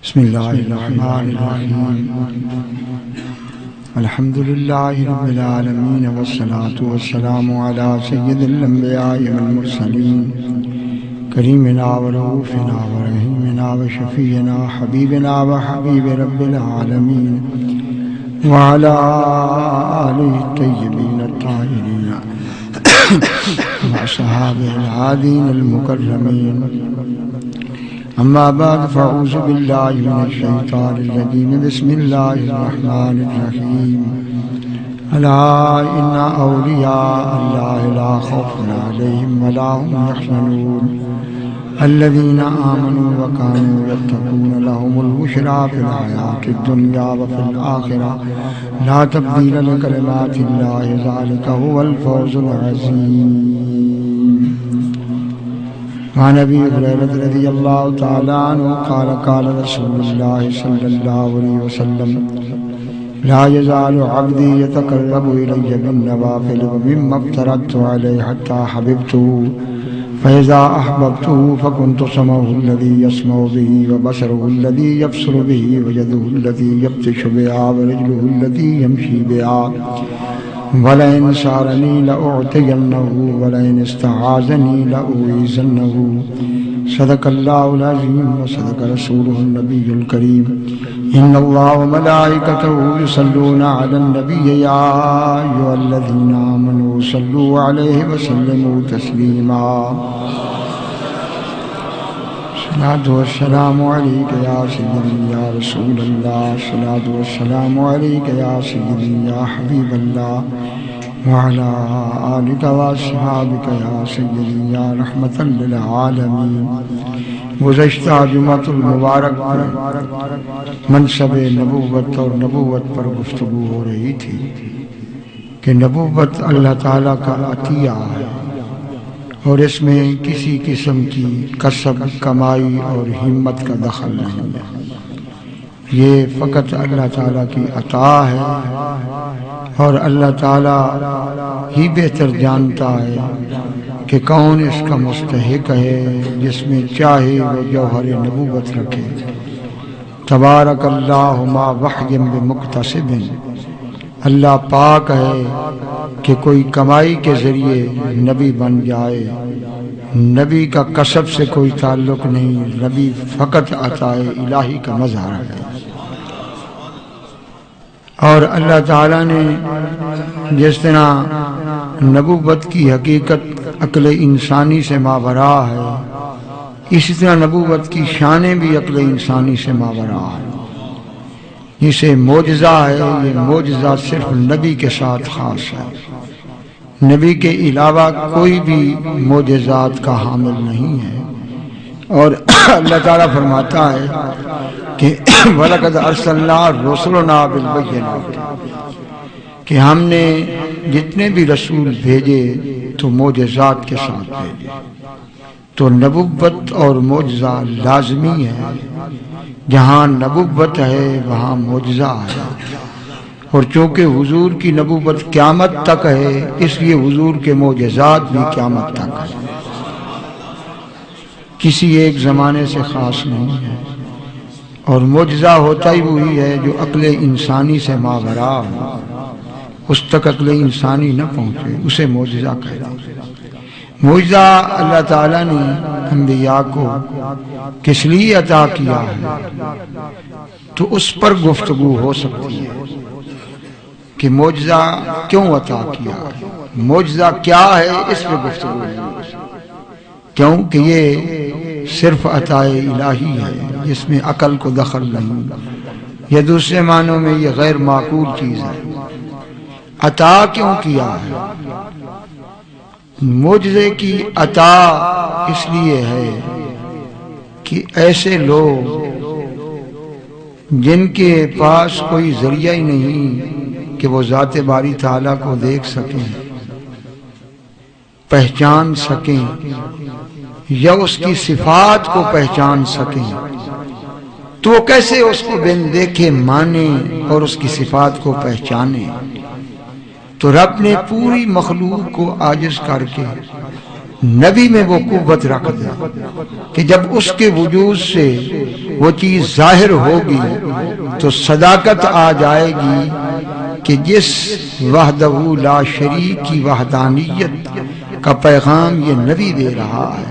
بسم اللہ الرحمن الرحیم الحمد للہ رب العالمین والصلاة والسلام علی سید الانبیاء والمرسلین کریمنا ورؤوفنا ورحیمنا وشفیعنا حبیبنا وحبیب رب العالمین وعلی آلہ الطیبین الطاہرین وصحابہ العادین المکرمین اما بعد فاعوذ باللہ من الشیطان الرجیم بسم اللہ الرحمن الرحیم الا ان اولیاء اللہ لا خوف علیہم ولا هم يحزنون الذين آمنوا وكانوا يتقون لهم البشرى في الحياة الدنيا وفي الآخرة لا تبديل لكلمات الله ذلك هو الفوز العظيم. وعن ابي هريره رضي الله تعالى عنه قال قال رسول الله صلى الله عليه وسلم لا يزال عبدي يتقرب الي بالنوافل مما افترضت عليه حتى حببته فاذا احببته فكنت سمعه الذي يسمع به وبصره الذي يبصر به ويده التي يبطش بها ورجله التي يمشي بها ولئن سارني لأعطينه ولئن استعاذني لأعيذنه. صدق الله العظيم وصدق رسوله النبي الكريم. إن الله وملائكته يصلون على النبي يا أيها الذين آمنوا صلوا عليه وسلموا تسليما. الصلاة والسلام عليك يا سيدي يا رسول الله الصلاة والسلام عليك يا سيدي يا حبيب الله وعلى آلك وأصحابك يا سيدي يا رحمة للعالمين. گزشتہ جمعۃ المبارک منصب نبوت اور نبوت پر گفتگو ہو رہی تھی کہ نبوت اللہ تعالیٰ کا عطیہ ہے اور اس میں کسی قسم کی کسب کمائی اور ہمت کا دخل نہیں ہے. یہ فقط اللہ تعالیٰ کی عطا ہے اور اللہ تعالیٰ ہی بہتر جانتا ہے کہ کون اس کا مستحق ہے. جس میں چاہے وہ جوہر نبوت رکھے. تبارک اللہ ما وحی بمکتسب. اللہ پاک ہے کہ کوئی کمائی کے ذریعے نبی بن جائے. نبی کا کسب سے کوئی تعلق نہیں. نبی فقط عطا الہی کا مظہر ہے. اور اللہ تعالیٰ نے جس طرح نبوت کی حقیقت عقل انسانی سے ماورا ہے اسی طرح نبوت کی شانیں بھی عقل انسانی سے ماورا ہے. جسے معجزہ ہے یہ معجزہ صرف نبی کے ساتھ خاص ہے. نبی کے علاوہ کوئی بھی معجزات کا حامل نہیں ہے. اور اللہ تعالیٰ فرماتا ہے کہ وَلَقَدْ أَرْسَلْنَا رُسُلَنَا بِالْبَيِّنَاتِ کہ ہم نے جتنے بھی رسول بھیجے تو معجزات کے ساتھ بھیجے. تو نبوت اور معجزہ لازمی ہے. جہاں نبوت ہے وہاں معجزہ ہے. اور چونکہ حضور کی نبوت قیامت تک ہے اس لیے حضور کے معجزات بھی قیامت تک ہے. کسی ایک زمانے سے خاص نہیں ہے. اور معجزہ ہوتا ہی وہی ہے جو عقل انسانی سے ماورا ہو. اس تک عقل انسانی نہ پہنچے اسے معجزہ کہتے ہیں. معجزہ اللہ تعالیٰ نے انبیاء کو کس لیے عطا کیا ہے تو اس پر گفتگو ہو سکتی ہے کہ معجزہ کیوں عطا کیا ہے. معجزہ کیا ہے اس پہ گفتگو ہے کیونکہ یہ صرف عطا الہی ہے جس میں عقل کو دخل نہیں. یہ دوسرے معنوں میں یہ غیر معقول چیز ہے. عطا کیوں کیا ہے؟ معجزے کی عطا اس لیے ہے کہ ایسے لوگ جن کے پاس کوئی ذریعہ ہی نہیں کہ وہ ذات باری تعالیٰ کو دیکھ سکیں پہچان سکیں یا اس کی صفات کو پہچان سکیں تو وہ کیسے اس کو بن دیکھے مانیں اور اس کی صفات کو پہچانیں. تو رب نے پوری مخلوق کو عاجز کر کے نبی میں وہ قوت رکھ دے کہ جب اس کے وجود سے وہ چیز ظاہر ہوگی تو صداقت آ جائے گی کہ جس وحدہ لا شریک کی وحدانیت کا پیغام یہ نبی دے رہا ہے،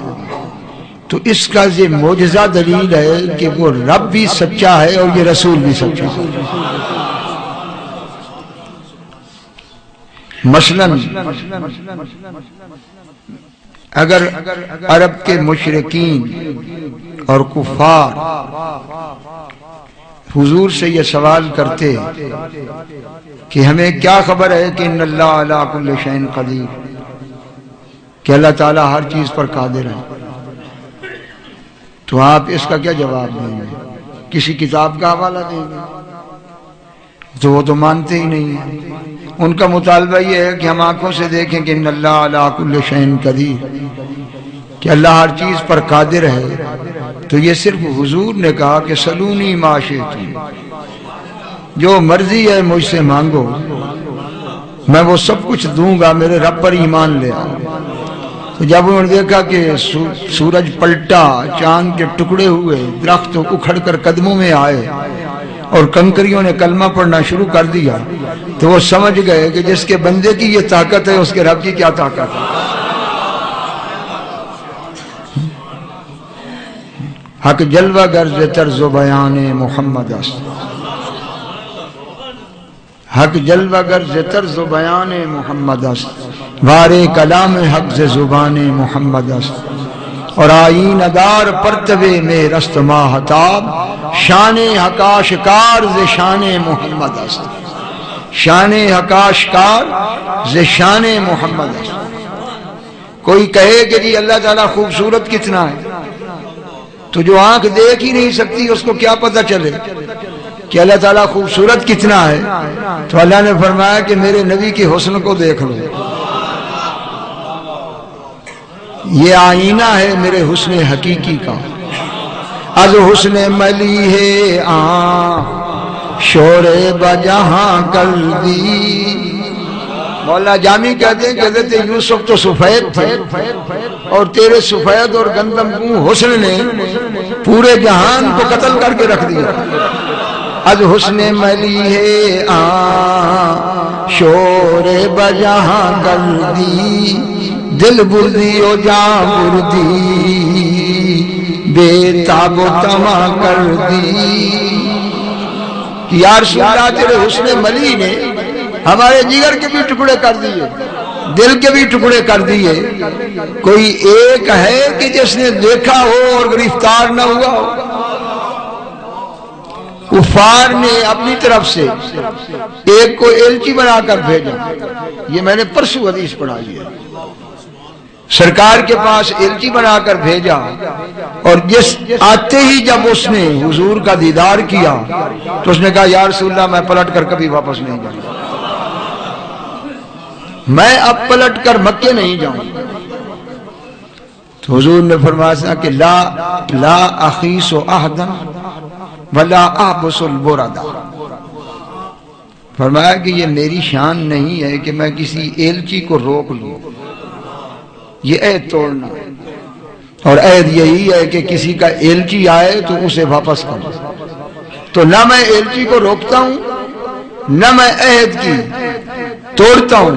تو اس کا یہ معجزہ دلیل ہے کہ وہ رب بھی سچا ہے اور یہ رسول بھی سچا ہے۔ مثلاً اگر عرب کے مشرکین اور کفار حضور سے یہ سوال کرتے کہ ہمیں کیا خبر ہے کہ ان اللہ علی کل شیء قدیر، کہ اللہ تعالیٰ ہر چیز پر قادر ہے، تو آپ اس کا کیا جواب دیں گے؟ کسی کتاب کا حوالہ دیں گے؟ تو وہ تو مانتے ہی نہیں ہیں۔ ان کا مطالبہ یہ ہے کہ ہم آنکھوں سے دیکھیں کہ ان اللہ علی کل شیء قدیر، کہ اللہ ہر چیز پر قادر ہے۔ تو یہ صرف حضور نے کہا کہ سلونی ما شئتم، جو مرضی ہے مجھ سے مانگو، میں وہ سب کچھ دوں گا، میرے رب پر ایمان لے آؤ۔ تو جب انہوں نے دیکھا کہ سورج پلٹا، چاند کے ٹکڑے ہوئے، درخت اکھڑ کر قدموں میں آئے اور کنکریوں نے کلمہ پڑھنا شروع کر دیا، تو وہ سمجھ گئے کہ جس کے بندے کی یہ طاقت ہے اس کے رب کی کیا طاقت ہے۔ حق جلوہ گرز طرز و بیان محمد است، حق جلوہ گرز طرز و بیان محمد است، وارے کلام حق ز زبان محمد است، اور آئین دار پرتوے میں رست ماہتاب، شان حق آشکار ز شان محمد است، شان حق آشکار ز شان محمد است۔ کوئی کہے کہ جی اللہ تعالیٰ خوبصورت کتنا ہے، تو جو آنکھ دیکھ ہی نہیں سکتی اس کو کیا پتہ چلے کہ اللہ تعالیٰ خوبصورت کتنا ہے؟ تو اللہ نے فرمایا کہ میرے نبی کے حسن کو دیکھ لو، یہ آئینہ ہے میرے حسن حقیقی کا، از حسن ملی ہے شور بجہاں کر دی۔ مولا جامی کہتے ہیں کہ حضرت یوسف تو سفید تھے، اور تیرے سفید اور گندم حسن نے پورے جہان کو قتل کر کے رکھ دیا۔ از حسن ملی ہے شور بجہاں کر دی، دل بردی و جاں بردی بے تاب و تما کر دی۔ یا رسول اللہ تیرے حسن ملی نے ہمارے جگر کے بھی ٹکڑے کر دیے، دل کے بھی ٹکڑے کر دیے۔ کوئی ایک ہے کہ جس نے دیکھا ہو اور گرفتار نہ ہوا ہو؟ کفار نے اپنی طرف سے ایک کو ایلچی بنا کر بھیجا، یہ میں نے پرسوں حدیث پڑھائی ہے، سرکار کے پاس ایلچی بنا کر بھیجا، اور جس آتے ہی جب اس نے حضور کا دیدار کیا تو اس نے کہا یا رسول اللہ میں پلٹ کر کبھی واپس نہیں جاؤں گا، میں اب پلٹ کر مکے نہیں جاؤں۔ تو حضور نے فرمایا کہ لا اخیس احدا ولا احبس البردا، فرمایا کہ یہ میری شان نہیں ہے کہ میں کسی ایلچی کو روک لوں، یہ عہد توڑنا ہے، اور عہد یہی ہے کہ کسی کا ایلچی آئے تو اسے واپس کرو۔ تو نہ میں ایلچی کو روکتا ہوں نہ میں عہد کی توڑتا ہوں۔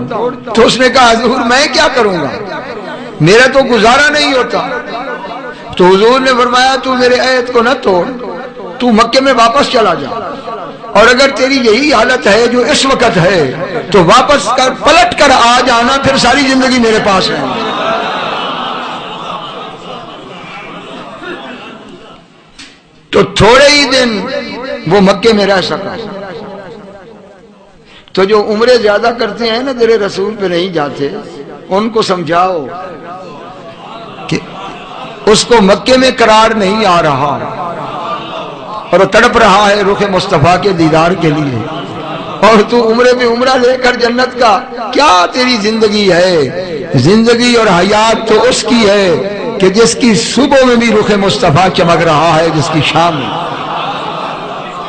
تو اس نے کہا حضور میں کیا کروں گا، میرا تو گزارا نہیں ہوتا۔ تو حضور نے فرمایا تو میرے عہد کو نہ توڑ، تو مکے میں واپس چلا جا، اور اگر تیری یہی حالت ہے جو اس وقت ہے تو واپس کر پلٹ کر آ جانا، پھر ساری زندگی میرے پاس ہے۔ تو تھوڑے ہی دن وہ مکے میں رہ سکا۔ تو جو عمرے زیادہ کرتے ہیں نا تیرے رسول پہ نہیں جاتے، ان کو سمجھاؤ کہ اس کو مکے میں قرار نہیں آ رہا اور وہ تڑپ رہا ہے رخ مصطفیٰ کے دیدار کے لیے، اور تو عمرے میں عمرہ لے کر جنت کا کیا تیری زندگی ہے؟ زندگی اور حیات تو اس کی ہے کہ جس کی صبح میں بھی رخ مصطفیٰ چمک رہا ہے، جس کی شام میں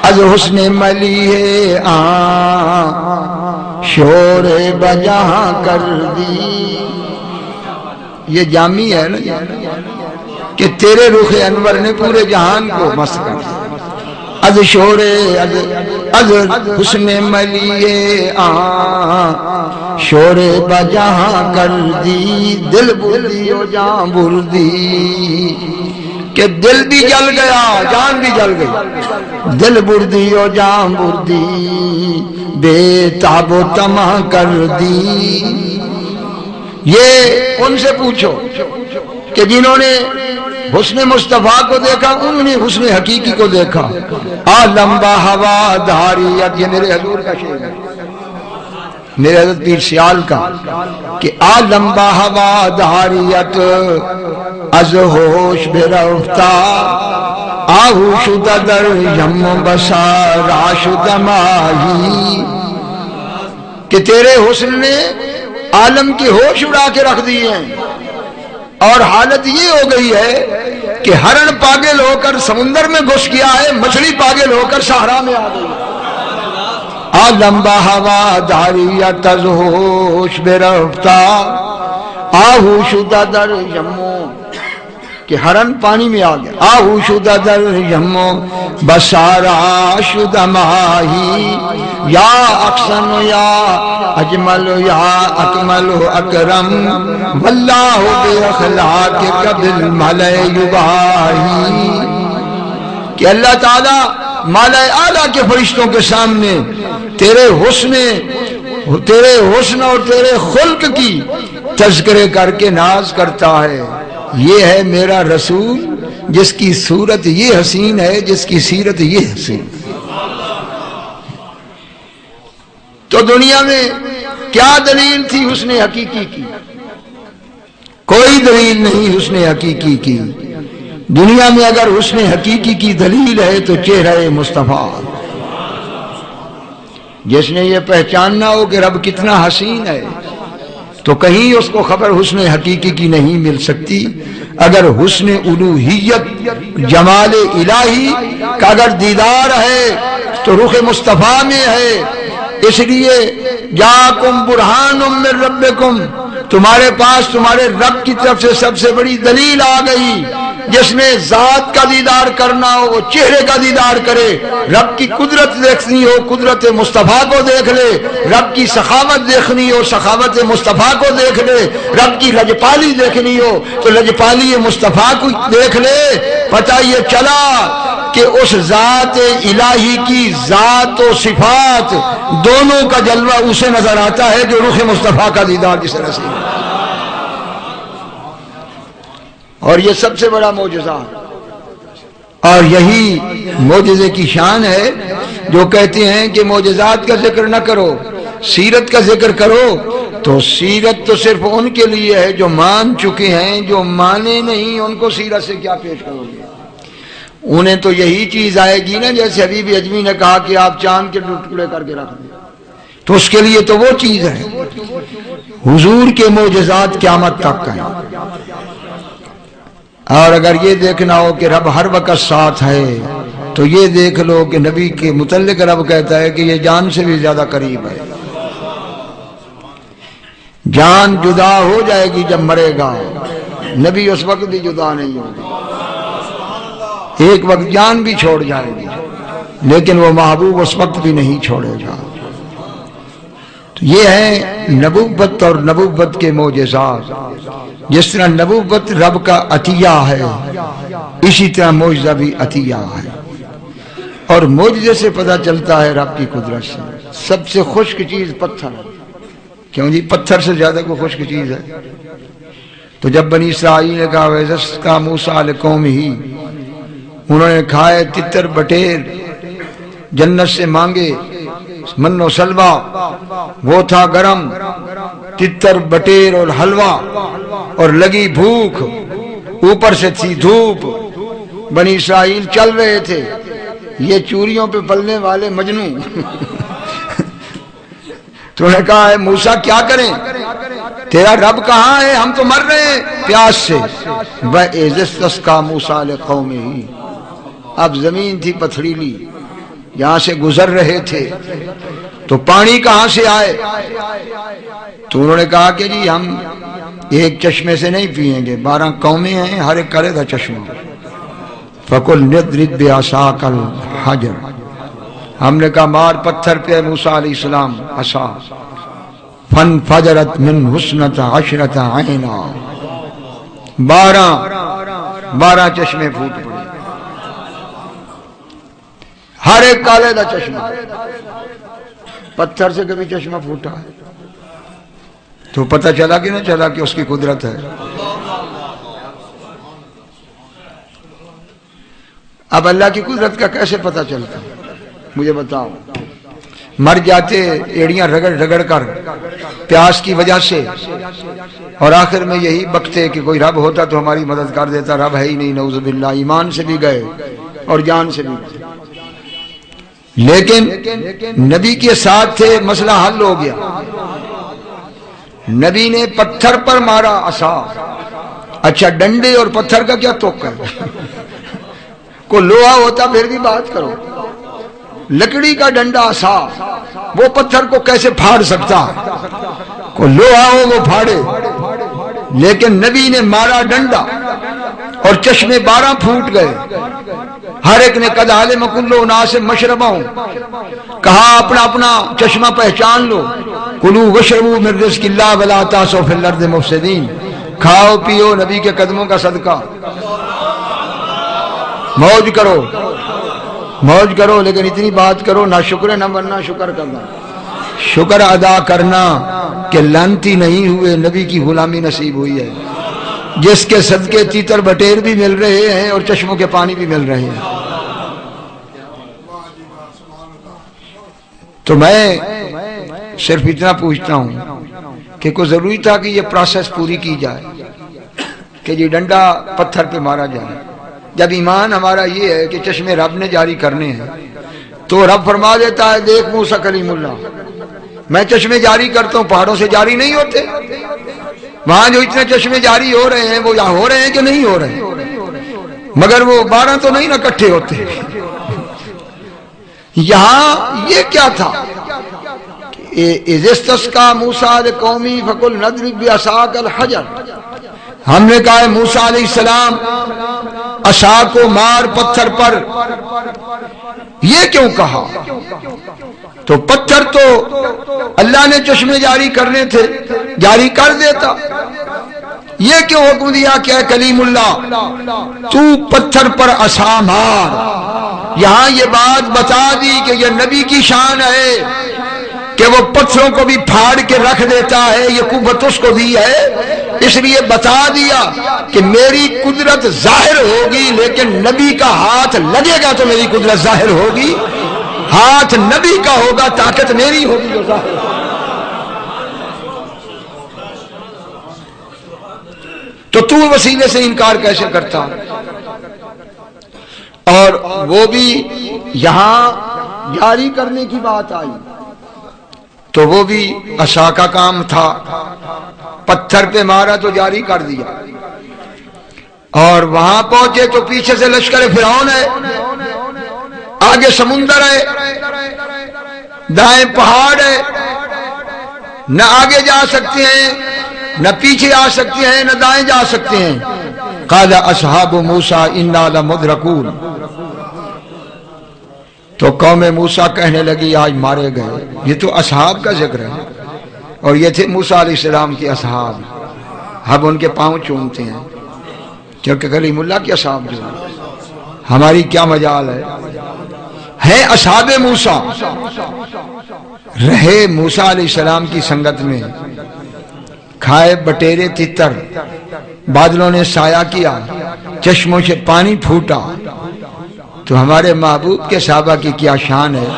از حسن ملی ہے شور بجہاں کر دی۔ یہ جامی ہے نا، کہ تیرے رخ انور نے پورے جہان کو مست کر دیا۔ از شورے از حسن ملیے شورے بجہاں کر دی، دل بردی و جان بردی، کہ دل بھی جل گیا جان بھی جل گئی، دل بردی و جان بردی، بے تاب و تما کر دی۔ یہ ان سے پوچھو کہ جنہوں نے حسن مصطفیٰ کو دیکھا، انہوں نے حسن حقیقی کو دیکھا۔ لمبا ہوا دھاریت، یہ میرے حضور کا شعر ہے، میرے حضرت پیر سیال کا، کہ لمبا ہوا دھاریت از ہوش برفتا، آہوش در یم بسارا شد ماہی، کہ تیرے حسن نے عالم کی ہوش اڑا کے رکھ دی ہیں، اور حالت یہ ہو گئی ہے کہ ہرن پاگل ہو کر سمندر میں گھس گیا ہے، مچھلی پاگل ہو کر صحرا میں آ گئی۔ لمبا ہوا دھاریت از ہوش برفتا، آہوش در یمو، کہ ہرن پانی میں آ گیا، آہوش در یمو بسارا شد ماہی، یا احسن یا اجمل یا اکمل اکرم، واللہ باخلاقک بالملأ یباہی، کہ اللہ تعالیٰ مالۂ اعلیٰ کے فرشتوں کے سامنے تیرے حسن اور تیرے خلق کی تذکرے کر کے ناز کرتا ہے۔ یہ ہے میرا رسول جس کی صورت یہ حسین ہے، جس کی سیرت یہ حسین۔ تو دنیا میں کیا دلیل تھی حسن حقیقی کی؟ کوئی دلیل نہیں حسن حقیقی کی۔ دنیا میں اگر حسن حقیقی کی دلیل ہے تو چہرہ مصطفیٰ، جس نے یہ پہچاننا ہو کہ رب کتنا حسین ہے، تو کہیں اس کو خبر حسن حقیقی کی نہیں مل سکتی۔ اگر حسن الوہیت جمال الہی کا اگر دیدار ہے تو رخ مصطفیٰ میں ہے۔ اس لیے جاکم برہان من ربکم، تمہارے پاس تمہارے رب کی طرف سے سب سے بڑی دلیل آ گئی۔ جس نے ذات کا دیدار کرنا ہو وہ چہرے کا دیدار کرے، رب کی قدرت دیکھنی ہو قدرت مصطفیٰ کو دیکھ لے، رب کی سخاوت دیکھنی ہو سخاوت مصطفیٰ کو دیکھ لے، رب کی لجپالی دیکھنی ہو تو لجپالی مصطفیٰ کو دیکھ لے۔ پتہ یہ چلا کہ اس ذات الہی کی ذات و صفات دونوں کا جلوہ اسے نظر آتا ہے جو رخ مصطفیٰ کا دیدار جس طرح سے۔ اور یہ سب سے بڑا معجزہ، اور یہی معجزے کی شان ہے جو کہتے ہیں کہ معجزات کا ذکر نہ کرو، سیرت کا ذکر کرو، تو سیرت تو صرف ان کے لیے ہے جو مان چکے ہیں، جو مانے نہیں ان کو سیرت سے کیا پیش کرو گے؟ انہیں تو یہی چیز آئے گی نا، جیسے حبیب اجمی نے کہا کہ آپ چاند کے ٹکڑے کر کے رکھ دیں، تو اس کے لیے تو وہ چیز ہے۔ حضور کے معجزات قیامت تک ہیں۔ اور اگر یہ دیکھنا ہو کہ رب ہر وقت ساتھ ہے تو یہ دیکھ لو کہ نبی کے متعلق رب کہتا ہے کہ یہ جان سے بھی زیادہ قریب ہے۔ جان جدا ہو جائے گی جب مرے گا، نبی اس وقت بھی جدا نہیں ہوگا، ایک وقت جان بھی چھوڑ جائے گی لیکن وہ محبوب اس وقت بھی نہیں چھوڑے گا۔ تو یہ ہے نبوت اور نبوت کے معجزات۔ جس طرح نبوت رب کا عطیہ ہے اسی طرح معجزہ بھی عطیہ ہے، اور معجزے سے پتہ چلتا ہے رب کی قدرت سے۔ سب سے خشک چیز پتھر، کیوں جی پتھر سے زیادہ کوئی خشک چیز ہے؟ تو جب بنی اسرائیل نے کہا وَإِذَسْتَسْقَىٰ مُوسَىٰ لِقَوْمِهِ، انہوں نے کھائے تتر بٹیر، جنت سے مانگے من و سلوہ، وہ تھا گرم تتر بٹیر اور حلوہ، اور لگی بھوک، اوپر سے تھی دھوپ، بنی اسرائیل چل رہے تھے، یہ چوریوں پہ پلنے والے مجنوں تو انہوں نے کہا ہے موسیٰ کیا کریں، تیرا رب کہاں ہے، ہم تو مر رہے ہیں پیاس سے۔ وَإِذِ اسْتَسْقَىٰ مُوسَىٰ لِقَوْمِهِ، اب زمین تھی پتھریلی، یہاں سے گزر رہے تھے تو پانی کہاں سے آئے؟ تو انہوں نے کہا کہ جی ہم ایک چشمے سے نہیں پیئیں گے، 12 قومیں ہیں، ہر ایک کرے گا چشمہ۔ فَقُلْ نِضْرِبْ بِعَصَاكَ الْحَجَرَ، ہم نے کہا مار پتھر پہ موسیٰ علیہ السلام عصا، فَانْفَجَرَتْ مِنْهُ اثْنَتَ عَشْرَةَ عَيْنًا، 12 چشمے پھوٹ پڑے، ہر ایک کا علیحدہ چشمہ۔ پتھر سے کبھی چشمہ پھوٹا ہے تو پتہ چلا کہ نہ چلا کہ اس کی قدرت ہے؟ اب اللہ کی قدرت کا کیسے پتہ چلتا مجھے بتاؤ؟ مر جاتے ایڑیاں رگڑ رگڑ کر پیاس کی وجہ سے، اور آخر میں یہی بکتے کہ کوئی رب ہوتا تو ہماری مدد کر دیتا، رب ہے ہی نہیں، نعوذ باللہ، ایمان سے بھی گئے اور جان سے بھی گئے۔ لیکن نبی کے ساتھ تھے، مسئلہ حل ہو گیا۔ نبی نے پتھر پر مارا عصا۔ اچھا ڈنڈے اور پتھر کا کیا توقع ہے؟ کو لوہا ہوتا پھر بھی بات کرو، لکڑی کا ڈنڈا عصا، وہ پتھر کو کیسے پھاڑ سکتا؟ کو لوہا ہو وہ پھاڑے، لیکن نبی نے مارا ڈنڈا اور چشمے 12 پھوٹ گئے۔ ہر ایک نے قد علم کل اناس مشربہم، کہا اپنا اپنا چشمہ پہچان لو، کلوا واشربوا من رزق اللہ ولا تعثوا فی الارض مفسدین، کھاؤ پیو نبی کے قدموں کا صدقہ، موج کرو موج کرو، لیکن اتنی بات کرو نہ شکر نہ ورنہ شکر کرنا، شکر ادا کرنا کہ لعنتی نہیں ہوئے، نبی کی غلامی نصیب ہوئی ہے، جس کے صدقے تیتر بٹیر بھی مل رہے ہیں اور چشموں کے پانی بھی مل رہے ہیں۔ تو میں صرف اتنا پوچھتا ہوں کہ کوئی ضروری تھا کہ یہ پروسیس پوری کی جائے کہ یہ ڈنڈا پتھر پہ مارا جائے؟ جب ایمان ہمارا یہ ہے کہ چشمے رب نے جاری کرنے ہیں تو رب فرما دیتا ہے دیکھ موسیٰ کلیم اللہ، میں چشمے جاری کرتا ہوں، پہاڑوں سے جاری نہیں ہوتے؟ وہاں جو اتنے چشمے جاری ہو رہے ہیں وہ یہاں ہو رہے ہیں کہ نہیں ہو رہے ہیں؟ مگر وہ 12 تو نہیں نہ اکٹھے ہوتے۔ یہاں یہ کیا تھا؟ اذ استسقى موسیٰ لقومہ فقل نضرب بعصاک الحجر، ہم نے کہا ہے موسیٰ علیہ السلام عصا کو مار پتھر پر، یہ کیوں کہا؟ تو پتھر تو اللہ نے چشمے جاری کرنے تھے، جاری کر دیتا، یہ کیوں حکم دیا کہ اے کلیم اللہ تو پتھر پر عصا مار؟ یہاں یہ بات بتا دی کہ یہ نبی کی شان ہے کہ وہ پتھروں کو بھی پھاڑ کے رکھ دیتا ہے، یہ قوت اس کو دی ہے، اس لیے بتا دیا کہ میری قدرت ظاہر ہوگی لیکن نبی کا ہاتھ لگے گا تو میری قدرت ظاہر ہوگی، ہاتھ نبی کا ہوگا طاقت میری ہوگی جو ظاہر ہوگی۔ تو تو وسیلے سے انکار کیسے کرتا؟ اور وہ بھی یہاں جاری کرنے کی بات آئی تو وہ بھی عصا کا کام تھا، پتھر پہ مارا تو جاری کر دیا، اور وہاں پہنچے تو پیچھے سے لشکر فرعون ہے، آگے سمندر ہے، دائیں پہاڑ ہے، نہ آگے جا سکتے ہیں نہ پیچھے آ سکتے ہیں نہ دائیں جا سکتے ہیں۔ قال اصحاب موسیٰ انا لمدرکون، تو قوم موسیٰ کہنے لگی آج مارے گئے۔ یہ تو اصحاب کا ذکر ہے اور یہ تھے موسیٰ علیہ السلام کے اصحاب، ہم ان کے پاؤں چومتے ہیں کیونکہ کلیم اللہ کے اصحاب جو ہماری کیا مجال ہے اصحاب موسیٰ، رہے موسیٰ علیہ السلام کی سنگت میں، کھائے بٹیرے تتر، بادلوں نے سایہ کیا، چشموں سے پانی پھوٹا، تو ہمارے محبوب کے صحابہ کی کیا شان ہے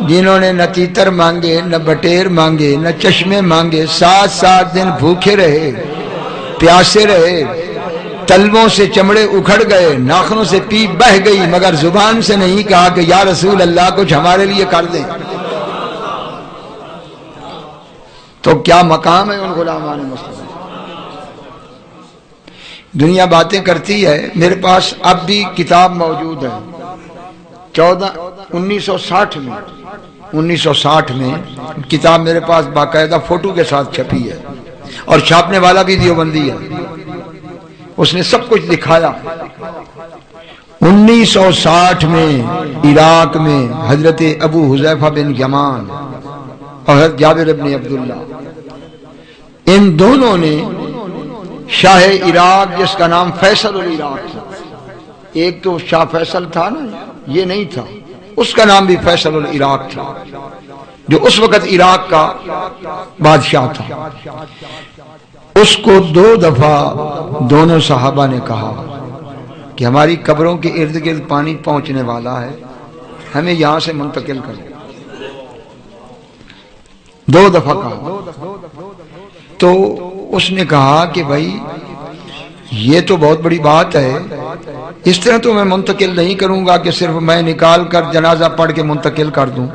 جنہوں نے نہ تیتر مانگے نہ بٹیر مانگے نہ چشمے مانگے، 7 دن بھوکے رہے، پیاسے رہے، تلووں سے چمڑے اکھڑ گئے، ناخنوں سے پیپ بہہ گئی، مگر زبان سے نہیں کہا کہ یا رسول اللہ کچھ ہمارے لیے کر دیں۔ تو کیا مقام ہے ان غلامان مصطفیٰ؟ دنیا باتیں کرتی ہے، میرے پاس اب بھی کتاب موجود ہے 1960 میں 1960 میں کتاب میرے پاس باقاعدہ فوٹو کے ساتھ چھپی ہے اور چھاپنے والا بھی دیوبندی ہے، اس نے سب کچھ دکھایا۔ 1960 میں عراق میں حضرت ابو حذیفہ بن یمان اور حضرت جابر بن عبداللہ، ان دونوں نے شاہ عراق جس کا نام فیصل العراق تھا، ایک تو شاہ فیصل تھا نا، یہ نہیں تھا، اس کا نام بھی فیصل العراق تھا، جو اس وقت عراق کا بادشاہ تھا۔ اس کو 2 دفعہ دونوں صحابہ نے کہا کہ ہماری قبروں کے ارد گرد پانی پہنچنے والا ہے، ہمیں یہاں سے منتقل کرو۔ 2 دفعہ کہا تو اس نے کہا کہ بھائی یہ تو بہت بڑی بات ہے، اس طرح تو میں منتقل نہیں کروں گا کہ صرف میں نکال کر جنازہ پڑھ کے منتقل کر دوں۔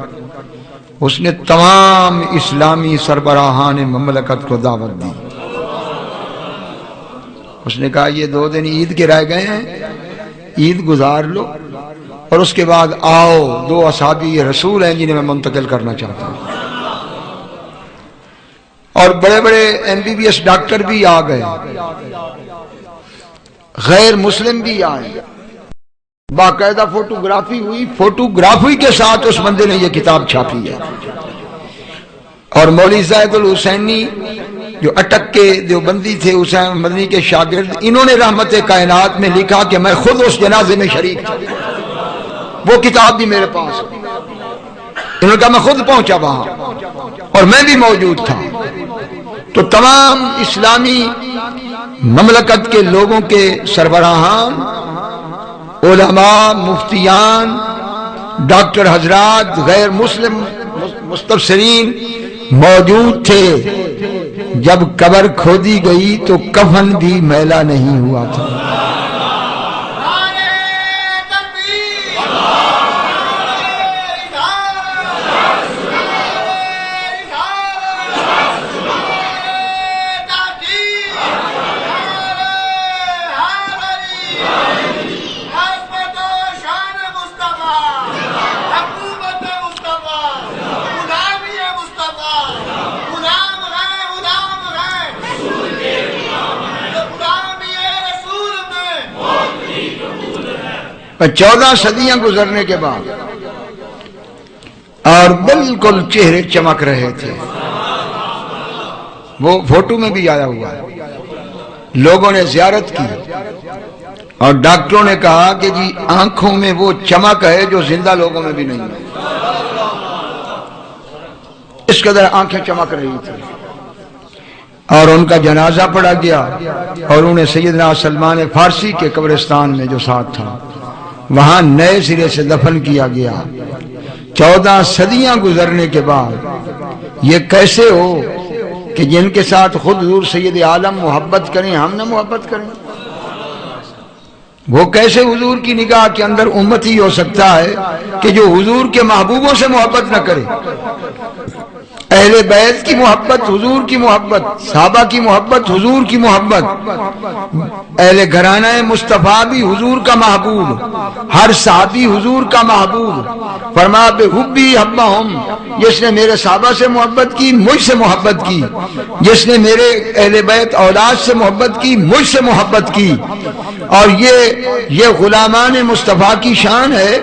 اس نے تمام اسلامی سربراہان مملکت کو دعوت دی۔ اس نے کہا یہ 2 دن عید کے رہ گئے ہیں، عید گزار لو اور اس کے بعد آؤ، 2 اصحابی رسول ہیں جنہیں میں منتقل کرنا چاہتا ہوں۔ اور بڑے بڑے MBBS ڈاکٹر بھی آ گئے، غیر مسلم بھی آئے، باقاعدہ فوٹوگرافی ہوئی، فوٹوگرافی کے ساتھ اس بندے نے یہ کتاب چھاپی ہے۔ اور مولوی زاہد الحسینی جو اٹک کے دیوبندی تھے، حسین مدنی کے شاگرد، انہوں نے رحمت کائنات میں لکھا کہ میں خود اس جنازے میں شریک تھا، وہ کتاب بھی میرے پاس ہے۔ انہوں نے کہا میں خود پہنچا وہاں اور میں بھی موجود تھا۔ تو تمام اسلامی مملکت کے لوگوں کے سربراہان، علماء، مفتیان، ڈاکٹر حضرات، غیر مسلم مستبصرین موجود تھے۔ جب قبر کھودی گئی تو کفن بھی میلا نہیں ہوا تھا۔ پر 14 صدیاں گزرنے کے بعد اور بالکل چہرے چمک رہے تھے، وہ فوٹو میں بھی آیا ہوا ہے۔ لوگوں نے زیارت کی اور ڈاکٹروں نے کہا کہ جی آنکھوں میں وہ چمک ہے جو زندہ لوگوں میں بھی نہیں ہے، اس قدر آنکھیں چمک رہی تھی۔ اور ان کا جنازہ پڑھا گیا اور انہیں سیدنا سلمان فارسی کے قبرستان میں جو ساتھ تھا وہاں نئے سرے سے دفن کیا گیا۔ 14 صدیاں گزرنے کے بعد یہ کیسے ہو کہ جن کے ساتھ خود حضور سید عالم محبت کریں ہم نہ محبت کریں؟ وہ کیسے حضور کی نگاہ کے اندر امتی ہو سکتا ہے کہ جو حضور کے محبوبوں سے محبت نہ کرے؟ اہل بیت کی محبت، حضور کی محبت، صحابہ کی محبت، حضور کی محبت، اہل گھرانہ مصطفیٰ بھی حضور کا محبوب، ہر صحابی حضور کا محبوب۔ فرمایا بحبی حبہم، جس نے میرے صحابہ سے محبت کی مجھ سے محبت کی، جس نے میرے اہل بیت اولاد سے محبت کی مجھ سے محبت کی۔ اور یہ غلامان مصطفیٰ کی شان ہے۔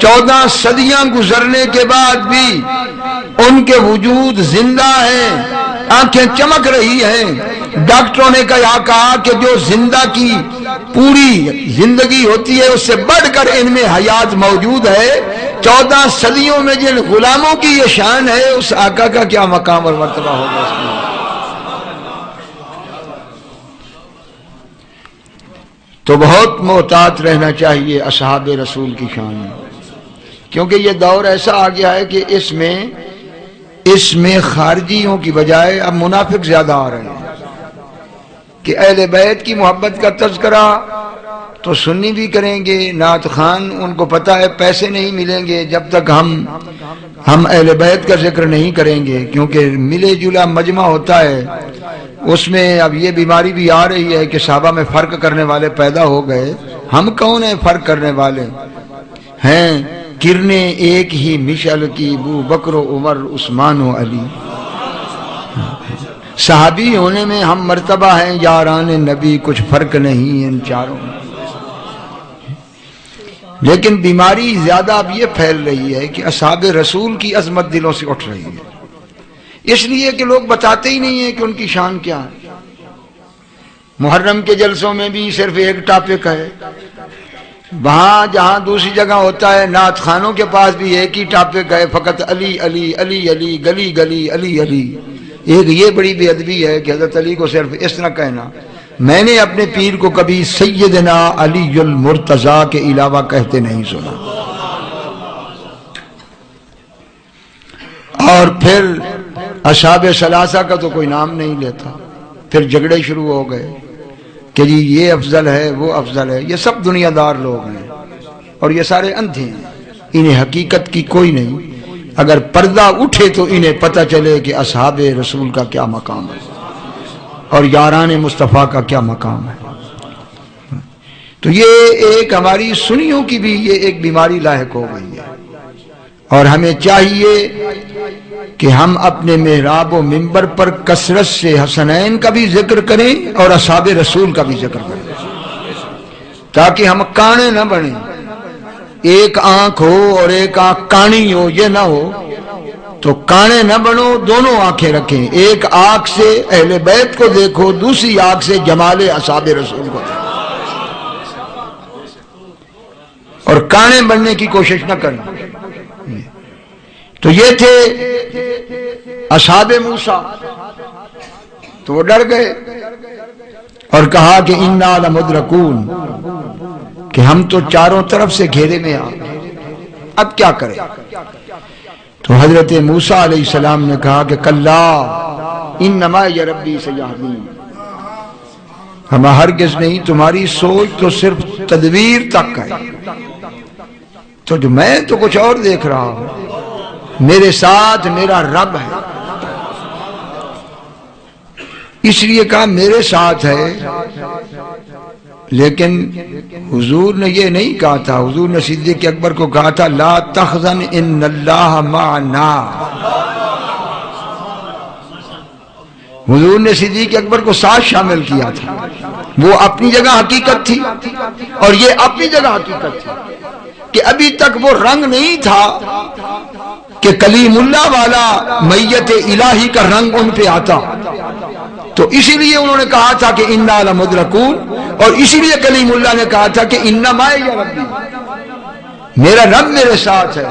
14 صدیاں گزرنے کے بعد بھی ان کے وجود زندہ ہیں، آنکھیں چمک رہی ہیں۔ ڈاکٹروں نے کہا کہ جو زندہ کی پوری زندگی ہوتی ہے اس سے بڑھ کر ان میں حیات موجود ہے۔ 14 صدیوں میں جن غلاموں کی یہ شان ہے، اس آقا کا کیا مقام اور مرتبہ ہوگا اس میں؟ تو بہت محتاط رہنا چاہیے اصحاب رسول کی شان میں، کیونکہ یہ دور ایسا آ گیا ہے کہ اس میں خارجیوں کی بجائے اب منافق زیادہ آ رہے ہیں کہ اہل بیت کی محبت کا تذکرہ تو سنی بھی کریں گے، نعت خوان ان کو پتہ ہے پیسے نہیں ملیں گے جب تک ہم اہل بیت کا ذکر نہیں کریں گے، کیونکہ ملے جلا مجمع ہوتا ہے۔ اس میں اب یہ بیماری بھی آ رہی ہے کہ صحابہ میں فرق کرنے والے پیدا ہو گئے۔ ہم کون ہیں فرق کرنے والے ہیں؟ کرنیں ایک ہی مشعل کی، ابو بکر و عمر عثمان و علی۔ صحابی ہونے میں ہم مرتبہ ہیں یاران نبی، کچھ فرق نہیں ان چاروں میں۔ لیکن بیماری زیادہ اب یہ پھیل رہی ہے کہ اصحاب رسول کی عظمت دلوں سے اٹھ رہی ہے، اس لیے کہ لوگ بتاتے ہی نہیں ہیں کہ ان کی شان کیا ہے۔ محرم کے جلسوں میں بھی صرف ایک ٹاپک ہے، وہاں جہاں دوسری جگہ ہوتا ہے نعت خانوں کے پاس بھی ایک ہی ٹاپک ہے، فقط علی علی علی علی، گلی گلی علی علی۔ ایک یہ بڑی بے ادبی ہے کہ حضرت علی کو صرف اس طرح کہنا۔ میں نے اپنے پیر کو کبھی سیدنا علی المرتضیٰ کے علاوہ کہتے نہیں سنا۔ اور پھر اصحاب ثلاثہ کا تو کوئی نام نہیں لیتا، پھر جھگڑے شروع ہو گئے کہ جی یہ افضل ہے وہ افضل ہے۔ یہ سب دنیا دار لوگ ہیں اور یہ سارے اندھے ہیں، انہیں حقیقت کی کوئی نہیں۔ اگر پردہ اٹھے تو انہیں پتہ چلے کہ اصحاب رسول کا کیا مقام ہے اور یاران مصطفیٰ کا کیا مقام ہے۔ تو یہ ایک ہماری سنیوں کی بھی یہ ایک بیماری لاحق ہو گئی ہے، اور ہمیں چاہیے کہ ہم اپنے محراب و منبر پر کثرت سے حسنین کا بھی ذکر کریں اور اصحاب رسول کا بھی ذکر کریں، تاکہ ہم کانے نہ بنیں۔ ایک آنکھ ہو اور ایک آنکھ کانی ہو، یہ نہ ہو تو کانے نہ بنو، دونوں آنکھیں رکھیں۔ ایک آنکھ سے اہل بیت کو دیکھو، دوسری آنکھ سے جمال اصحاب رسول کو دیکھو، اور کانے بننے کی کوشش نہ کریں۔ تو یہ تھے اصحاب موسیٰ، تو وہ ڈر گئے اور کہا کہ انا لمدرکون، کہ ہم تو چاروں طرف سے گھیرے میں آ گئے، اب کیا کریں؟ تو حضرت موسیٰ علیہ السلام نے کہا کہ کلا انما یا ربی سیہدین، ہم ہرگز نہیں، تمہاری سوچ تو صرف تدبیر تک ہے، تو جو میں تو کچھ اور دیکھ رہا ہوں، میرے ساتھ میرا رب ہے۔ اس لیے کہا میرے ساتھ ہے، لیکن حضور نے یہ نہیں کہا تھا، حضور نے صدیق اکبر کو کہا تھا لا تحزن ان اللہ معنا۔ حضور نے صدیق اکبر کو ساتھ شامل کیا تھا، وہ اپنی جگہ حقیقت تھی اور یہ اپنی جگہ حقیقت تھی، کہ ابھی تک وہ رنگ نہیں تھا کہ کلیم اللہ والا میت الہی کا رنگ ان پہ آتا، تو اسی لیے انہوں نے کہا تھا کہ انا لمدرکون، اور اسی لیے کلیم اللہ نے کہا تھا کہ انما یا ربی، میرا رب میرے ساتھ ہے۔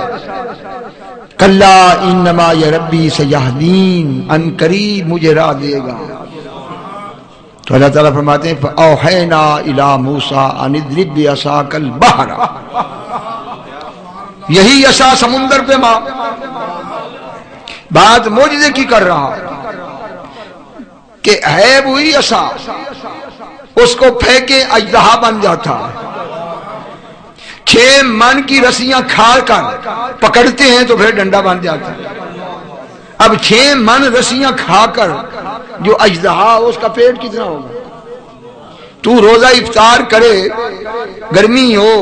کلا انما یا ربی سیہدین، ان قریب مجھے راہ دے گا۔ تو اللہ تعالیٰ فرماتے ہیں فَأَوْحَيْنَا إِلَى مُوسَىٰ أَنِ اضْرِب بِعَصَاكَ الْبَحْرَ، یہی عصا سمندر پہ ماں بات معجزے کی کر رہا کہ ہے وہی عصا، اس کو پھینکے اژدہا بن جاتا ہے، 6 من کی رسیاں کھاڑ کر پکڑتے ہیں تو پھر ڈنڈا بن جاتا ہے۔ اب 6 من رسیاں کھا کر جو اژدہا اس کا پیٹ کتنا ہوگا؟ تو روزہ افطار کرے، گرمی ہو،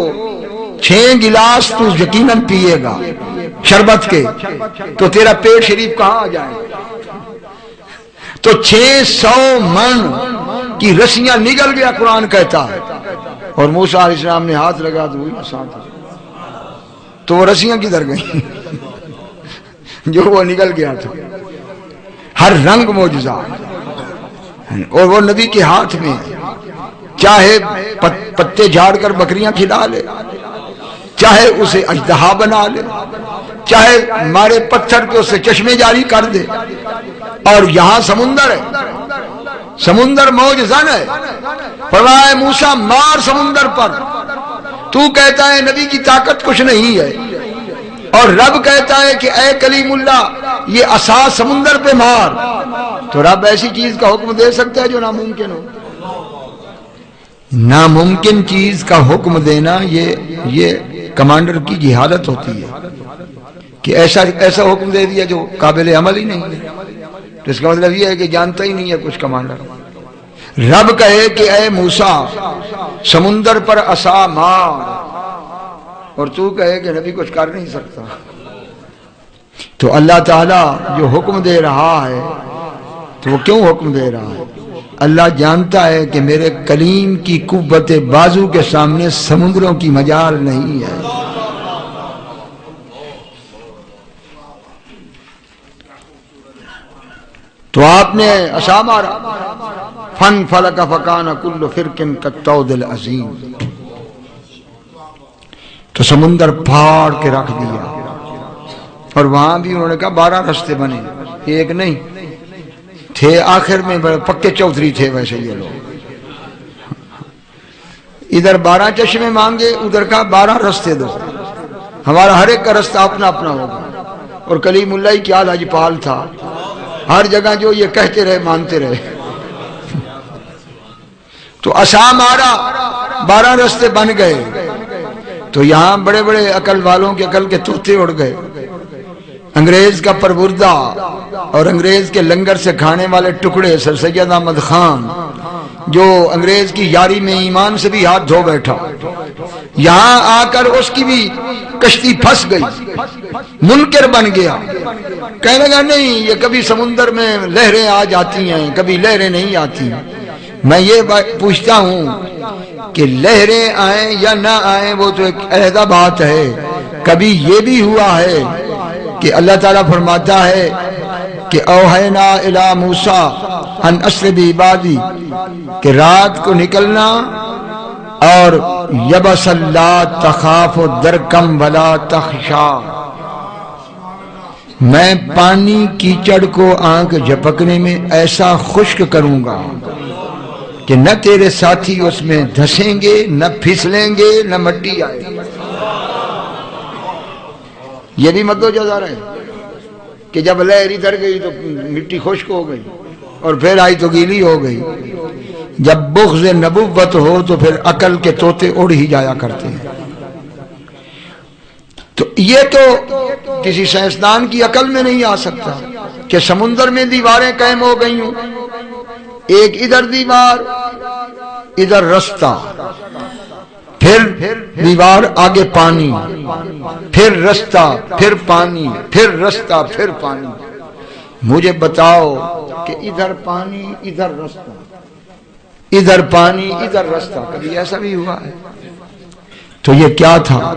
6 گلاس تو یقیناً پیے گا شربت کے، تو تیرا پیٹ شریف کہاں آ جائے؟ تو 600 من کی رسیاں نگل گیا قرآن کہتا ہے، اور موسیٰ علیہ السلام نے ہاتھ لگا تو وہی آسان تھا، تو وہ رسیاں کدھر گئیں جو وہ نگل گیا تھا۔ ہر رنگ معجزہ، اور وہ نبی کے ہاتھ میں، چاہے پتے جھاڑ کر بکریاں کھلا لے، چاہے اسے اژدہا بنا لے، چاہے مارے پتھر پہ اسے چشمے جاری کر دے، اور یہاں سمندر ہے، سمندر موج زن ہے، فرمایا موسیٰ مار سمندر پر، تو کہتا ہے نبی کی طاقت کچھ نہیں ہے، اور رب کہتا ہے کہ اے کلیم اللہ یہ عصا سمندر پہ مار، تو رب ایسی چیز کا حکم دے سکتا ہے جو ناممکن ہو؟ ناممکن چیز کا حکم دینا یہ کمانڈر کی جہالت ہوتی ہے، کہ ایسا حکم دے دیا جو قابل عمل ہی نہیں ہے، تو اس کا مطلب یہ ہے کہ جانتا ہی نہیں ہے کچھ کمانڈر۔ رب کہے کہ اے موسیٰ سمندر پر عصا مار، اور تو کہے کہ نبی کچھ کر نہیں سکتا. تو اللہ تعالیٰ جو حکم دے رہا ہے تو وہ کیوں حکم دے رہا ہے؟ اللہ جانتا ہے کہ میرے کلیم کی قوت بازو کے سامنے سمندروں کی مجال نہیں ہے. تو آپ نے عصا مارا، فن فلک فکان کل فرق کالطود العظیم، تو سمندر پھاڑ کے رکھ دیا. اور وہاں بھی انہوں نے کہا 12 رستے بنے، ایک نہیں تھے. آخر میں پکے چودھری تھے ویسے یہ لوگ. ادھر 12 چشمے مانگے، ادھر کہا 12 رستے دو، ہمارا ہر ایک کا رستہ اپنا اپنا ہوگا. اور کلیم اللہ کیا لاجپال تھا، ہر جگہ جو یہ کہتے رہے مانتے رہے. تو عصا مارا، 12 رستے بن گئے. تو یہاں بڑے بڑے عقل والوں کے عقل کے طوطے اڑ گئے. انگریز کا پروردہ اور انگریز کے لنگر سے کھانے والے ٹکڑے سر سید احمد خان، جو انگریز کی یاری میں ایمان سے بھی ہاتھ دھو بیٹھا، یہاں آ کر اس کی بھی کشتی پھنس گئی، منکر بن گیا. کہنے لگا نہیں، یہ کبھی سمندر میں لہریں آ جاتی ہیں، کبھی لہریں نہیں آتی. میں یہ پوچھتا ہوں کہ لہریں آئیں یا نہ آئیں وہ تو ایک علیحدہ بات ہے. کبھی یہ بھی ہوا ہے کہ اللہ تعالیٰ فرماتا ہے کہ اوحینا الی موسیٰ ان اسر بعبادی، کہ رات کو نکلنا اور یبس لا تخاف درکم ولا تخشا، میں پانی کیچڑ کو آنکھ جھپکنے میں ایسا خشک کروں گا کہ نہ تیرے ساتھی اس میں دھسیں گے، نہ پھسلیں گے، نہ مٹی آئے. یہ بھی مد و جزا ہے کہ جب لہر ادھر گئی تو مٹی خشک ہو گئی اور پھر آئی تو گیلی ہو گئی. جب بغض نبوت ہو تو پھر عقل کے طوطے اڑ ہی جایا کرتے ہیں. تو یہ تو کسی سائنسدان کی عقل میں نہیں آ سکتا کہ سمندر میں دیواریں قائم ہو گئی ہوں، ایک ادھر دیوار ادھر رستہ، پھر دیوار آگے پانی، پھر رستہ، پھر پانی، پھر رستہ، پھر پانی. مجھے بتاؤ کہ ادھر پانی ادھر رستہ، ادھر پانی ادھر رستہ، کبھی ایسا بھی ہوا ہے؟ تو یہ کیا تھا؟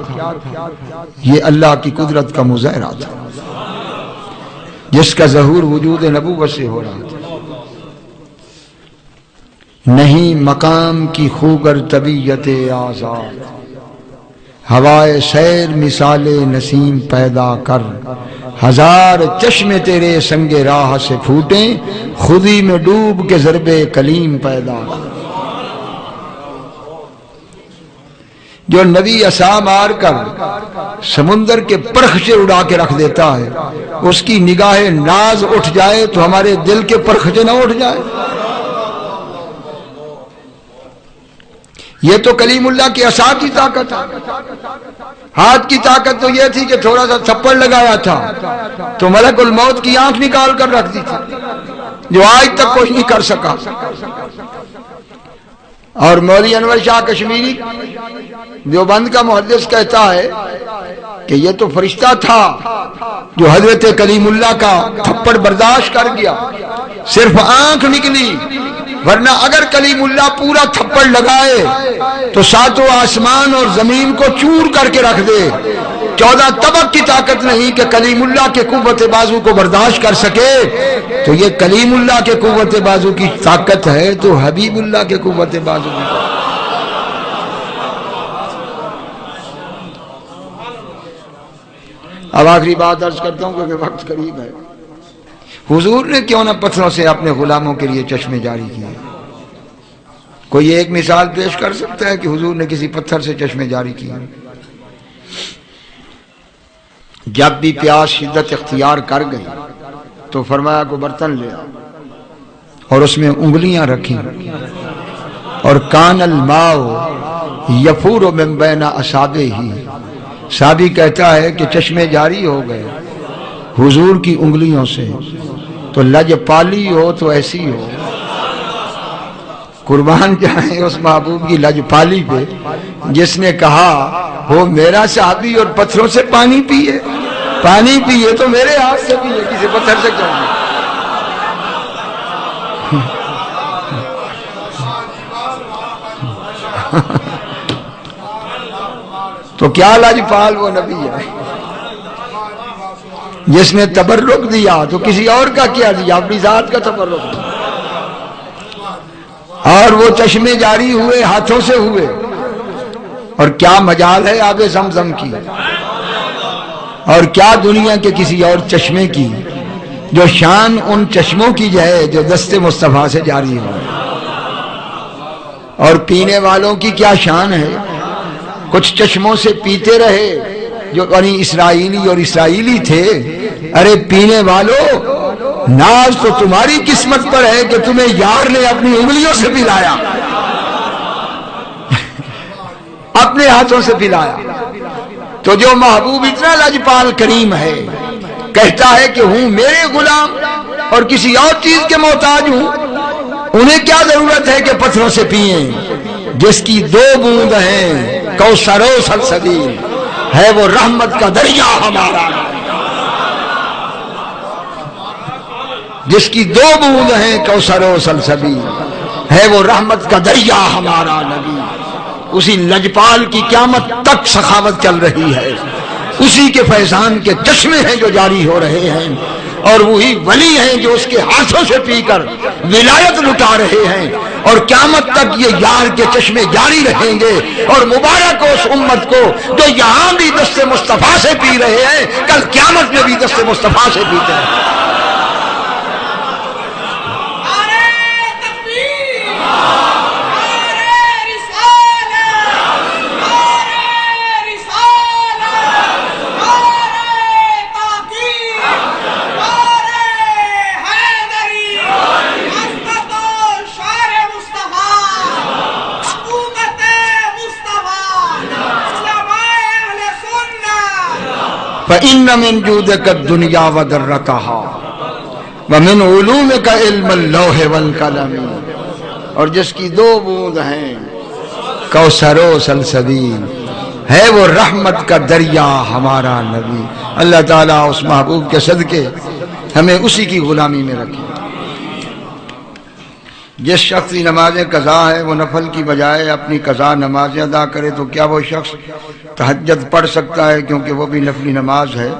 یہ اللہ کی قدرت کا مظاہرہ تھا جس کا ظہور وجود نبوت سے ہو رہا تھا. نہیں مقام کی خوگر طبیعت آزاد، ہوائے سیر مثال نسیم پیدا کر، ہزار چشمے تیرے سنگ راہ سے پھوٹیں، خودی میں ڈوب کے ضرب کلیم پیدا کر. جو نبی عصا مار کر سمندر کے پرخچے اڑا کے رکھ دیتا ہے، اس کی نگاہ ناز اٹھ جائے تو ہمارے دل کے پرخچے نہ اٹھ جائے. یہ تو کلیم اللہ کی عصا کی طاقت ہے. ہاتھ کی طاقت تو یہ تھی کہ تھوڑا سا تھپڑ لگایا تھا تو ملک الموت کی آنکھ نکال کر رکھ دی تھی، جو آج تک کوئی نہیں کر سکا. اور مولوی انور شاہ کشمیری دیوبند کا محدث کہتا ہے کہ یہ تو فرشتہ تھا جو حضرت کلیم اللہ کا تھپڑ برداشت کر گیا، صرف آنکھ نکلی، ورنہ اگر کلیم اللہ پورا تھپڑ لگائے تو ساتوں آسمان اور زمین کو چور کر کے رکھ دے. 14 طبق کی طاقت نہیں کہ کلیم اللہ کے قوت بازو کو برداشت کر سکے. تو یہ کلیم اللہ کے قوت بازو کی طاقت ہے تو حبیب اللہ کے قوت بازو کی طاقت. اب آخری بات عرض کرتا ہوں کیونکہ وقت قریب ہے. حضور نے کیوں نہ پتھروں سے اپنے غلاموں کے لیے چشمے جاری کیے؟ کوئی ایک مثال پیش کر سکتا ہے کہ حضور نے کسی پتھر سے چشمے جاری کیے؟ جب بھی پیاس شدت اختیار کر گئی تو فرمایا کو برتن لے اور اس میں انگلیاں رکھیں، اور کان الماء یفور من بین اصابعہ. صحابی کہتا ہے کہ چشمے جاری ہو گئے حضور کی انگلیوں سے. تو لج پالی ہو تو ایسی ہو، قربان جائیں اس محبوب کی لج پالی پہ جس نے کہا وہ میرا صحابی اور پتھروں سے پانی پیے، پانی پیے تو میرے ہاتھ سے پیے، کسی پتھر سے کیوں نہیں؟ تو کیا لاجپال وہ نبی ہے جس نے تبرک دیا تو کسی اور کا کیا دیا، اپنی ذات کا تبرک دیا۔ اور وہ چشمے جاری ہوئے ہاتھوں سے ہوئے، اور کیا مجال ہے آب زمزم کی، اور کیا دنیا کے کسی اور چشمے کی جو شان ان چشموں کی جائے جو دست مصطفیٰ سے جاری ہو۔ اور پینے والوں کی کیا شان ہے، کچھ چشموں سے پیتے رہے جو بنی اسرائیلی اور اسرائیلی تھے۔ ارے پینے والوں، ناز تو تمہاری قسمت پر ہے کہ تمہیں یار نے اپنی انگلیوں سے پلایا، اپنے ہاتھوں سے پلایا۔ تو جو محبوب اتنا لاجپال کریم ہے، کہتا ہے کہ ہوں میرے غلام اور کسی اور چیز کے محتاج ہوں، انہیں کیا ضرورت ہے کہ پتھروں سے پئیں؟ جس کی 2 بوند ہیں کوثر و سلسبیل، ہے وہ رحمت کا دریا ہمارا، جس کی 2 بوند ہیں کوثر و سلسبیل، ہے وہ رحمت کا دریا ہمارا نبی۔ اسی لجپال کی قیامت تک سخاوت چل رہی ہے، اسی کے فیضان کے چشمے ہیں جو جاری ہو رہے ہیں، اور وہی ولی ہیں جو اس کے ہاتھوں سے پی کر ولایت لٹا رہے ہیں، اور قیامت تک یہ یار کے چشمے جاری رہیں گے۔ اور مبارک ہو اس امت کو جو یہاں بھی دست مصطفیٰ سے پی رہے ہیں، کل قیامت میں بھی دست مصطفیٰ سے پیتے ہیں۔ فَإِنَّ مِن جُودِكَ الدُّنْيَا وَذَرَّتَهَا وَمِنْ عُلُومِكَ عِلْمَ اللَّوْحِ وَالْقَلَمِ، اور جس کی 2 بوند ہیں کوثر و سلسبیل، ہے وہ رحمت کا دریا ہمارا نبی۔ اللہ تعالیٰ اس محبوب کے صدقے ہمیں اسی کی غلامی میں رکھے۔ جس شخص کی نمازیں قضا ہے وہ نفل کی بجائے اپنی قضا نمازیں ادا کرے تو کیا وہ شخص تہجد پڑھ سکتا ہے؟ کیونکہ وہ بھی نفلی نماز ہے۔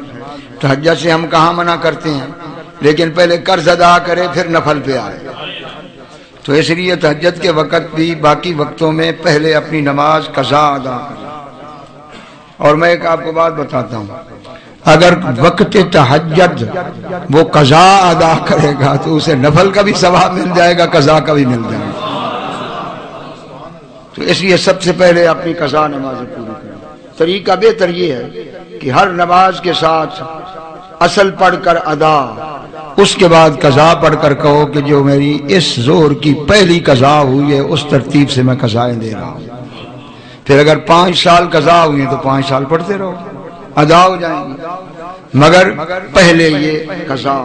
تہجد سے ہم کہاں منع کرتے ہیں، لیکن پہلے قرض ادا کرے پھر نفل پہ آئے۔ تو اس لیے تہجد کے وقت بھی باقی وقتوں میں پہلے اپنی نماز قضا ادا کرے۔ اور میں ایک آپ کو بات بتاتا ہوں، اگر وقت تہجد وہ قضا ادا کرے گا تو اسے نفل کا بھی ثواب مل جائے گا، قضا کا بھی مل جائے گا۔ تو اس لیے سب سے پہلے اپنی قضا نمازیں پوری کریں۔ طریقہ بہتر یہ ہے کہ ہر نماز کے ساتھ اصل پڑھ کر ادا، اس کے بعد قضا پڑھ کر کہو کہ جو میری اس ظہر کی پہلی قضا ہوئی ہے اس ترتیب سے میں قضائیں دے رہا ہوں۔ پھر اگر 5 سال قضا ہوئی ہیں تو 5 سال پڑھتے رہو، ادا ہو جائیں گی۔ مگر پہلے یہ قضا،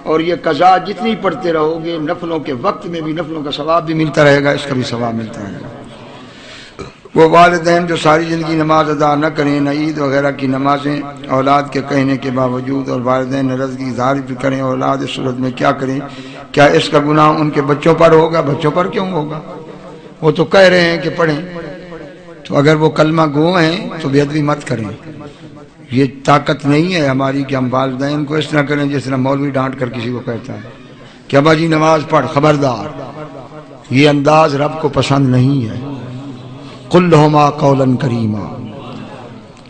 اور یہ قضا جتنی پڑھتے رہو گے نفلوں کے وقت میں بھی نفلوں کا ثواب بھی ملتا رہے گا، اس کا بھی ثواب ملتا رہے گا۔ وہ والدین جو ساری زندگی نماز ادا نہ کریں، نہ عید وغیرہ کی نمازیں اولاد کے کہنے کے باوجود، اور والدین ناراضگی کی اظہار بھی کریں، اولاد اس صورت میں کیا کریں؟ کیا اس کا گناہ ان کے بچوں پر ہوگا؟ بچوں پر کیوں ہوگا؟ وہ تو کہہ رہے ہیں کہ پڑھیں، تو اگر وہ کلمہ گو ہیں تو بے ادبی مت کریں۔ یہ طاقت نہیں ہے ہماری کہ ہم والدین کو اس طرح کریں جس طرح مولوی ڈانٹ کر کسی کو کہتا ہے کہ ابا جی نماز پڑھ، خبردار۔ یہ انداز رب کو پسند نہیں ہے۔ قل لہما قولا کریما،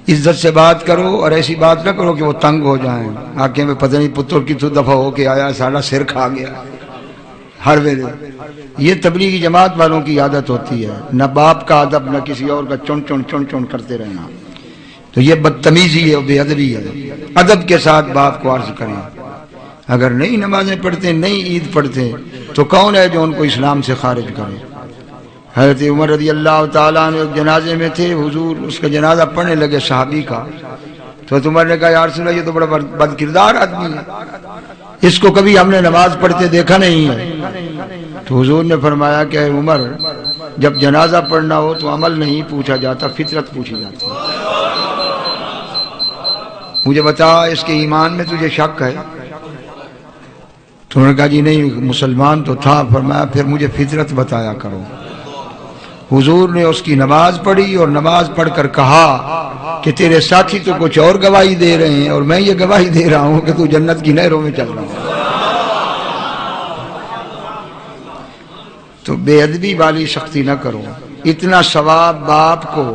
عزت سے بات کرو، اور ایسی بات نہ کرو کہ وہ تنگ ہو جائیں، آنکھیں میں پتہ نہیں پتر کی تو دفعہ ہو کے آیا سارا سر کھا گیا ہر ویلے۔ یہ تبلیغی جماعت والوں کی عادت ہوتی ہے، نہ باپ کا ادب نہ کسی اور کا چن چن چن چن کرتے رہنا۔ تو یہ بدتمیزی ہے اور بے ادبی ہے۔ ادب کے ساتھ باپ کو عرض کریں۔ اگر نئی نمازیں پڑھتے، نئی عید پڑھتے تو کون ہے جو ان کو اسلام سے خارج کرے؟ حضرت عمر رضی اللہ تعالیٰ عنہ ایک جنازے میں تھے، حضور اس کا جنازہ پڑھنے لگے صحابی کا، تو عمر نے کہا یا رسول اللہ یہ تو بڑا بد کردار آدمی ہے، اس کو کبھی ہم نے نماز پڑھتے دیکھا نہیں ہے۔ تو حضور نے فرمایا کہ اے عمر، جب جنازہ پڑھنا ہو تو عمل نہیں پوچھا جاتا، فطرت پوچھی جاتی ہے۔ مجھے بتا اس کے ایمان میں تجھے شک ہے؟ تو انہوں نے کہا جی نہیں، مسلمان تو تھا۔ فرمایا پھر مجھے فطرت بتایا کرو۔ حضور نے اس کی نماز پڑھی اور نماز پڑھ کر کہا کہ تیرے ساتھی تو کچھ اور گواہی دے رہے ہیں اور میں یہ گواہی دے رہا ہوں کہ تو جنت کی نہروں میں چل رہا ہے۔ تو بے ادبی والی سختی نہ کرو۔ اتنا ثواب باپ کو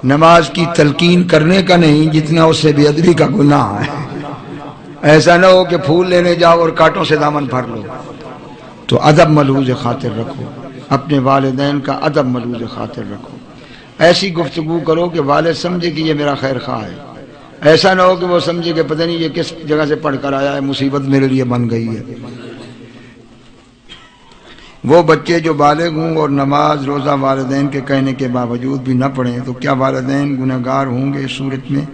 نماز کی تلقین کرنے کا نہیں جتنا اس سے بے ادبی کا گناہ ہے۔ ایسا نہ ہو کہ پھول لینے جاؤ اور کانٹوں سے دامن بھر لو۔ تو ادب ملحوظ خاطر رکھو، اپنے والدین کا ادب ملحوظ خاطر رکھو۔ ایسی گفتگو کرو کہ والد سمجھے کہ یہ میرا خیر خواہ ہے۔ ایسا نہ ہو کہ وہ سمجھے کہ پتہ نہیں یہ کس جگہ سے پڑھ کر آیا ہے، مصیبت میرے لیے بن گئی ہے۔ وہ بچے جو بالغ ہوں اور نماز روزہ والدین کے کہنے کے باوجود بھی نہ پڑھیں تو کیا والدین گنہگار ہوں گے؟ اس صورت میں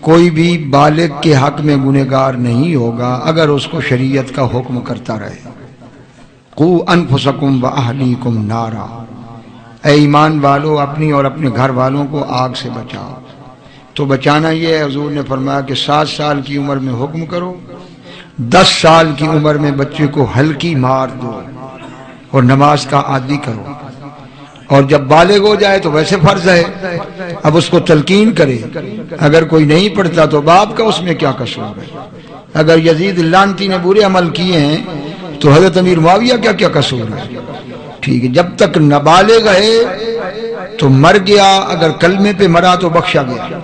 کوئی بھی بالغ کے حق میں گنہگار نہیں ہوگا اگر اس کو شریعت کا حکم کرتا رہے۔ قو انفسکم واہلیکم نارا، اے ایمان والو اپنی اور اپنے گھر والوں کو آگ سے بچاؤ۔ تو بچانا یہ ہے، حضور نے فرمایا کہ 7 سال کی عمر میں حکم کرو، 10 سال کی عمر میں بچے کو ہلکی مار دو اور نماز کا عادی کرو، اور جب بالغ ہو جائے تو ویسے فرض ہے، اب اس کو تلقین کرے۔ اگر کوئی نہیں پڑھتا تو باپ کا اس میں کیا قصور ہے؟ اگر یزید لعنتی نے برے عمل کیے ہیں تو حضرت امیر معاویہ کیا کیا قصور ہے؟ ٹھیک ہے، جب تک نابالغ ہے تو مر گیا، اگر کلمے پہ مرا تو بخشا گیا،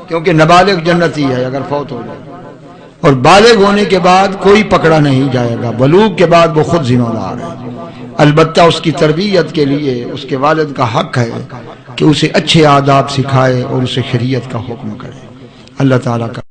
کیونکہ نابالغ جنتی ہے اگر فوت ہو جائے، اور بالغ ہونے کے بعد کوئی پکڑا نہیں جائے گا، بلوغ کے بعد وہ خود ذمہ دار ہے۔ البتہ اس کی تربیت کے لیے اس کے والد کا حق ہے کہ اسے اچھے آداب سکھائے اور اسے شریعت کا حکم کرے۔ اللہ تعالیٰ کا